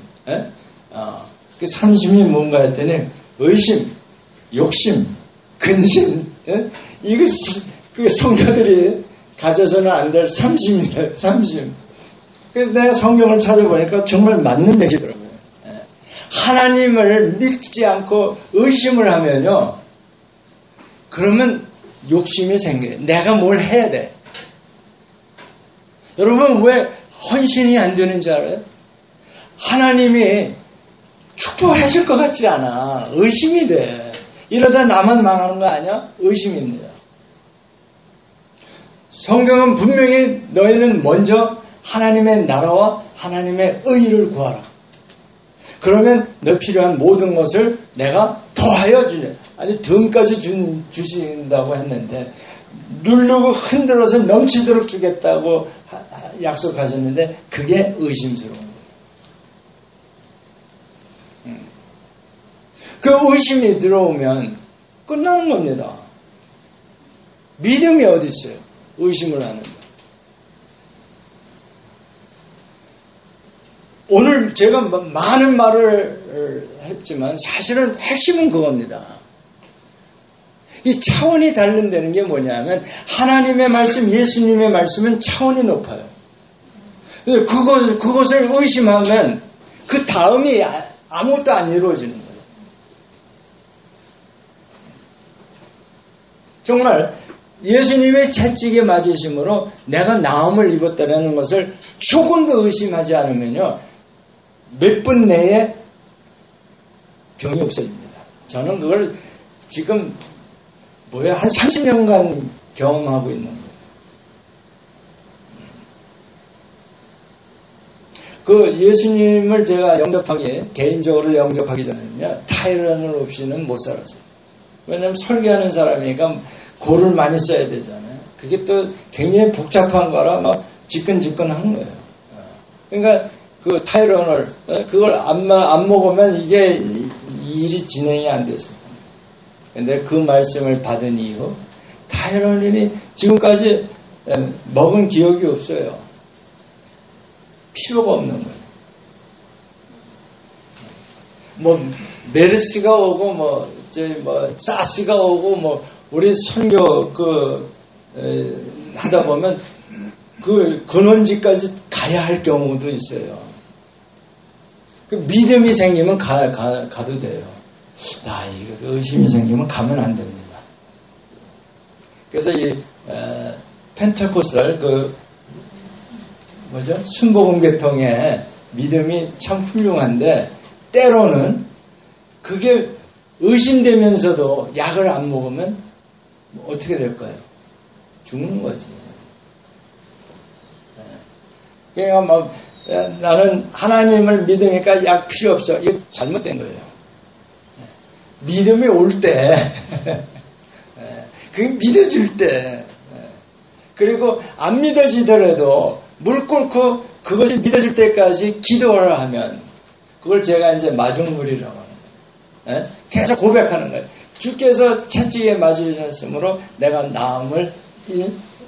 그 삼심이 뭔가 했더니 의심, 욕심, 근심. 이거 그 성도들이 가져서는 안 될 삼심이에요. 삼심. 그래서 내가 성경을 찾아보니까 정말 맞는 얘기더라고요. 하나님을 믿지 않고 의심을 하면요. 그러면 욕심이 생겨요. 내가 뭘 해야 돼. 여러분 왜 헌신이 안 되는지 알아요? 하나님이 축복을 해줄 것 같지 않아. 의심이 돼. 이러다 나만 망하는 거 아니야? 의심입니다. 성경은 분명히 너희는 먼저 하나님의 나라와 하나님의 의를 구하라. 그러면 너 필요한 모든 것을 내가 더하여 주냐. 아니 등까지 주신다고 했는데 누르고 흔들어서 넘치도록 주겠다고 약속하셨는데 그게 의심스러운 거예요. 그 의심이 들어오면 끝나는 겁니다. 믿음이 어디 있어요? 의심을 하는데. 오늘 제가 많은 말을 했지만 사실은 핵심은 그겁니다. 이 차원이 다른다는 게 뭐냐면 하나님의 말씀, 예수님의 말씀은 차원이 높아요. 그것을 의심하면 그 다음이 아무것도 안 이루어지는 거예요. 정말 예수님의 채찍에 맞으심으로 내가 나음을 입었다는 것을 조금도 의심하지 않으면요, 몇 분 내에 병이 없어집니다. 저는 그걸 지금 한 30년간 경험하고 있는 거예요. 그 예수님을 제가 개인적으로 영접하기 전에는요, 타이런을 없이는 못 살았어요. 왜냐하면 설교하는 사람이니까 고를 많이 써야 되잖아요. 그게 또 굉장히 복잡한 거라 막 지끈지끈한 거예요. 그러니까 그 타이런을, 그걸 안 먹으면 이게 일이 진행이 안 됐어요. 근데 그 말씀을 받은 이후 타이런이 지금까지 먹은 기억이 없어요. 필요가 없는 거예요. 메르스가 오고 사스가 오고 우리 선교 하다 보면 그 근원지까지 가야 할 경우도 있어요. 그 믿음이 생기면 가도 돼요. 이거 의심이 생기면 가면 안 됩니다. 그래서 이 펜테코스탈 순복음 계통의 믿음이 참 훌륭한데 때로는 그게 의심되면서도 약을 안 먹으면 어떻게 될까요? 죽는 거지. 그러니까 나는 하나님을 믿으니까 약 필요 없어. 이거 잘못된 거예요. 믿음이 올 때, 그게 믿어질 때, 그리고 안 믿어지더라도 물 끓고 그것이 믿어질 때까지 기도를 하면 그걸 제가 이제 마중물이라고 하는 거예요. 계속 고백하는 거예요. 주께서 채찍에 맞으셨으므로 내가 나음을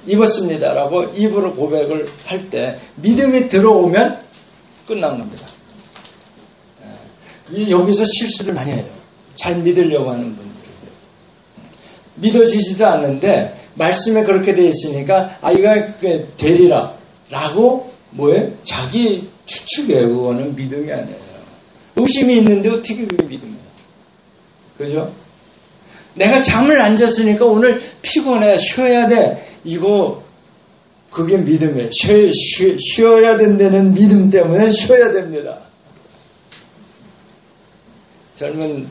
입었습니다라고 입으로 고백을 할 때 믿음이 들어오면 끝난 겁니다. 여기서 실수를 많이 해요. 잘 믿으려고 하는 분들. 믿어지지도 않는데 말씀에 그렇게 되어 있으니까 이거 되리라 라고 자기 추측이에요. 그거는 믿음이 아니에요. 의심이 있는데 어떻게 그게 믿음이에요. 그죠? 내가 잠을 안 잤으니까 오늘 피곤해, 쉬어야 돼. 그게 믿음이에요. 쉬어야 된다는 믿음 때문에 쉬어야 됩니다. 젊은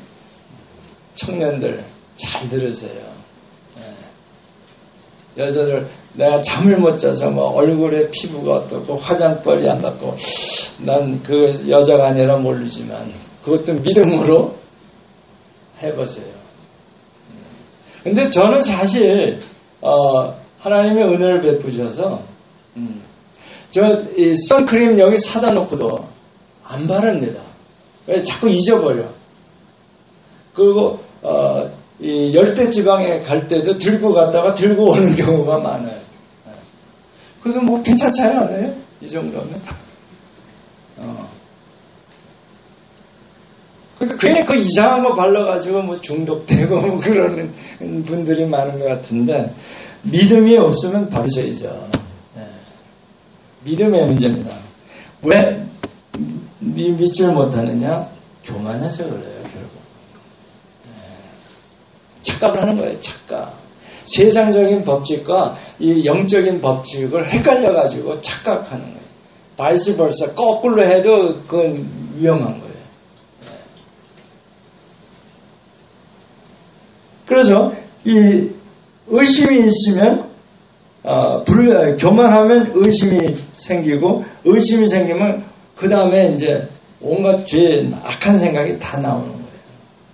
청년들 잘 들으세요. 여자들 내가 잠을 못 자서 얼굴에 피부가 어떻고 화장벌이 안 났고 난 그 여자가 아니라 모르지만 그것도 믿음으로 해보세요. 근데 저는 사실 하나님의 은혜를 베푸셔서 이 선크림 여기 사다 놓고도 안 바릅니다. 왜 자꾸 잊어버려. 그리고 이 열대지방에 갈 때도 들고 갔다가 들고 오는 경우가 많아요. 그래도 괜찮지 않아요? 이 정도면. 그러니까 괜히 그 이상한 거 발라가지고 중독되고 그러는 분들이 많은 것 같은데 믿음이 없으면 버리셔야죠. 믿음의 문제입니다. 왜 믿지를 못하느냐? 교만해서 그래요, 결국. 착각을 하는 거예요, 착각. 세상적인 법칙과 이 영적인 법칙을 헷갈려가지고 착각하는 거예요. 바이스 벌사 거꾸로 해도 그건 위험한 거예요. 그래서 이 의심이 있으면 교만하면 의심이 생기고 의심이 생기면 그 다음에 이제 온갖 죄 악한 생각이 다 나오는 거예요.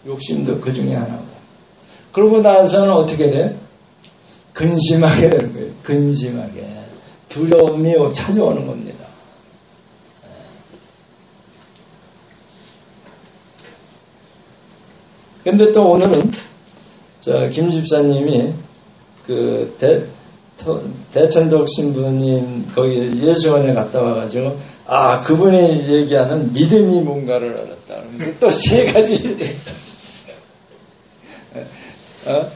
욕심도 그 중에 하나고. 그러고 나서는 어떻게 돼요? 근심하게 되는 거예요. 근심하게. 두려움이 찾아오는 겁니다. 근데 또 오늘은 김 집사님이 대천독 신부님 거기 예수원에 갔다 와가지고 그분이 얘기하는 믿음이 뭔가를 알았다. 또 세 가지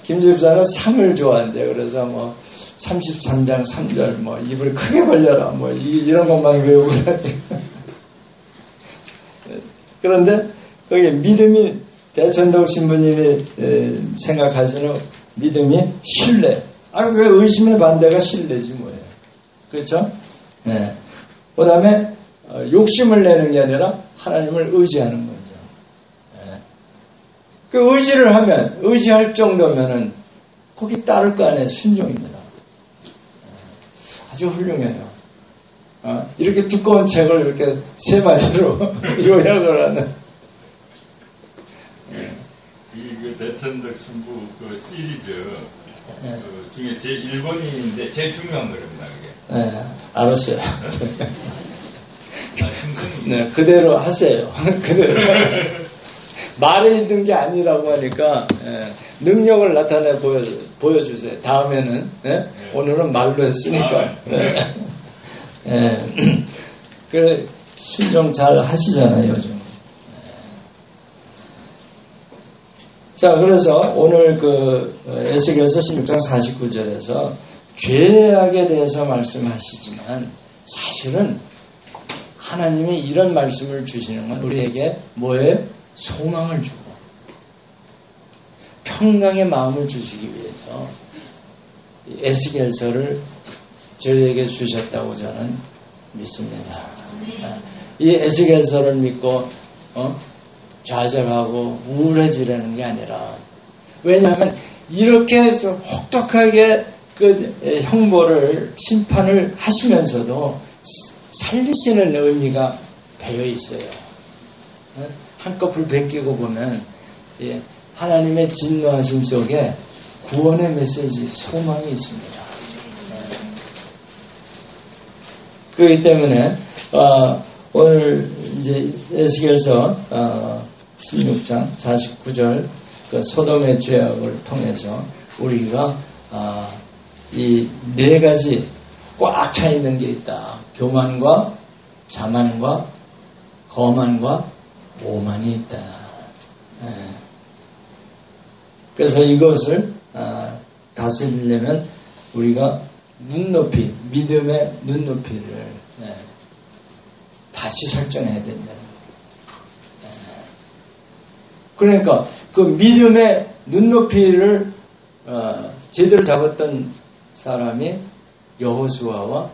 김 집사는 상을 좋아한대. 그래서 뭐 33장 3절 뭐 입을 크게 벌려라 뭐 이런 것만 외우고 그런데 거기 믿음이 대천덕 신부님이 생각하시는 믿음이 신뢰. 그 의심의 반대가 신뢰지 뭐예요. 그렇죠? 네. 그 다음에 욕심을 내는 게 아니라 하나님을 의지하는 거죠. 네. 그 의지를 하면 의지할 정도면은 거기 따를 거 아니에요. 순종입니다. 아주 훌륭해요. 이렇게 두꺼운 책을 이렇게 세 마디로 요약을 하는. 이 대천덕 신부 그 시리즈 그 중에 제 1번인데 제일 중요한 거랍니다. 그게. 네, 알았어요. 힘든. 네, 그대로 하세요. 그대로. 말에 있는 게 아니라고 하니까 능력을 나타내 보여주세요. 다음에는 오늘은 말로 했으니까. 그래 순종 잘 하시잖아요 요즘. 자, 그래서 오늘 그 에스겔서 16장 49절에서 죄악에 대해서 말씀하시지만 사실은 하나님이 이런 말씀을 주시는 건 우리에게 뭐에 소망을 주고 평강의 마음을 주시기 위해서 에스겔서를 저희에게 주셨다고 저는 믿습니다. 이 에스겔서를 믿고 좌절하고 우울해지려는 게 아니라 왜냐하면 이렇게 해서 혹독하게 그 형벌을 심판을 하시면서도 살리시는 의미가 배어 있어요. 한꺼풀 베끼고 보면 하나님의 진노하심 속에 구원의 메시지, 소망이 있습니다. 그렇기 때문에 오늘 이제 에스겔서 16장 49절 그 소돔의 죄악을 통해서 우리가 이 네 가지 꽉 차 있는 게 있다. 교만과 자만과 거만과 오만이 있다. 그래서 이것을 다스리려면 우리가 눈높이, 믿음의 눈높이를 다시 설정해야 된다. 그러니까 그 믿음의 눈높이를 제대로 잡았던 사람이 여호수아와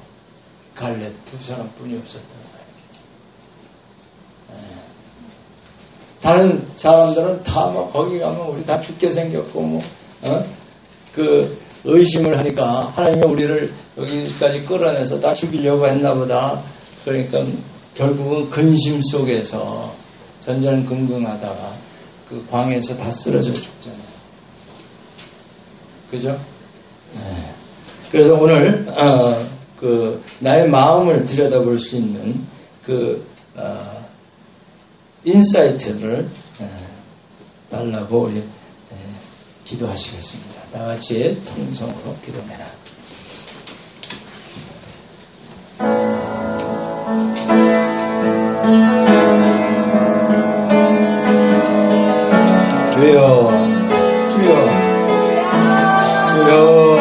갈렙 두 사람뿐이 없었던 거예요. 다른 사람들은 다 뭐 거기 가면 우리 다 죽게 생겼고 그 의심을 하니까 하나님이 우리를 여기까지 끌어내서 다 죽이려고 했나 보다. 그러니까 결국은 근심 속에서 전전긍긍하다가 그 광에서 다 쓰러져 죽잖아요. 그죠? 네. 그래서 오늘 그 나의 마음을 들여다볼 수 있는 그 인사이트를 달라고 우리 기도하시겠습니다. 다 같이 통성으로 기도해라. 주여, 주여, 주여.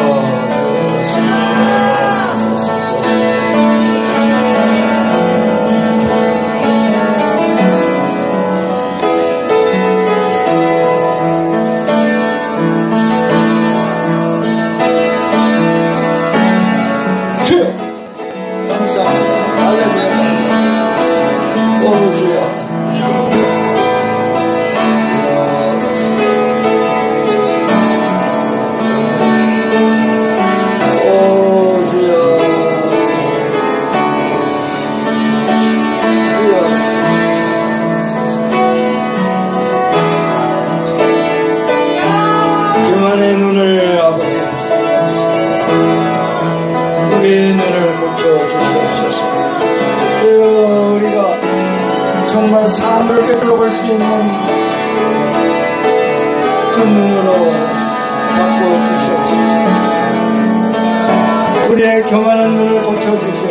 우리의 교만한 눈을 고쳐주시옵소서.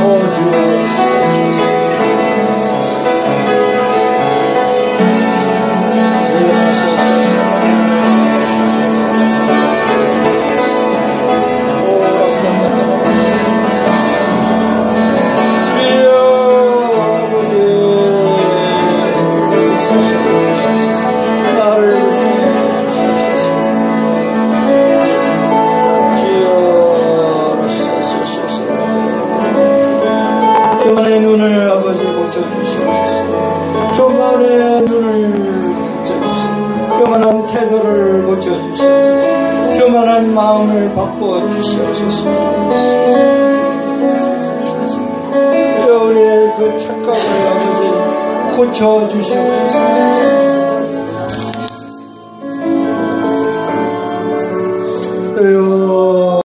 오 주여. 교만의 눈을 아버지 고쳐주시옵소서. 교만의 눈을 고쳐주시옵소서. 교만한 태도를 고쳐주시옵소서. 교만한 마음을 바꿔주시옵소서. 우리의 그 착각을 아버지 고쳐주시옵소서.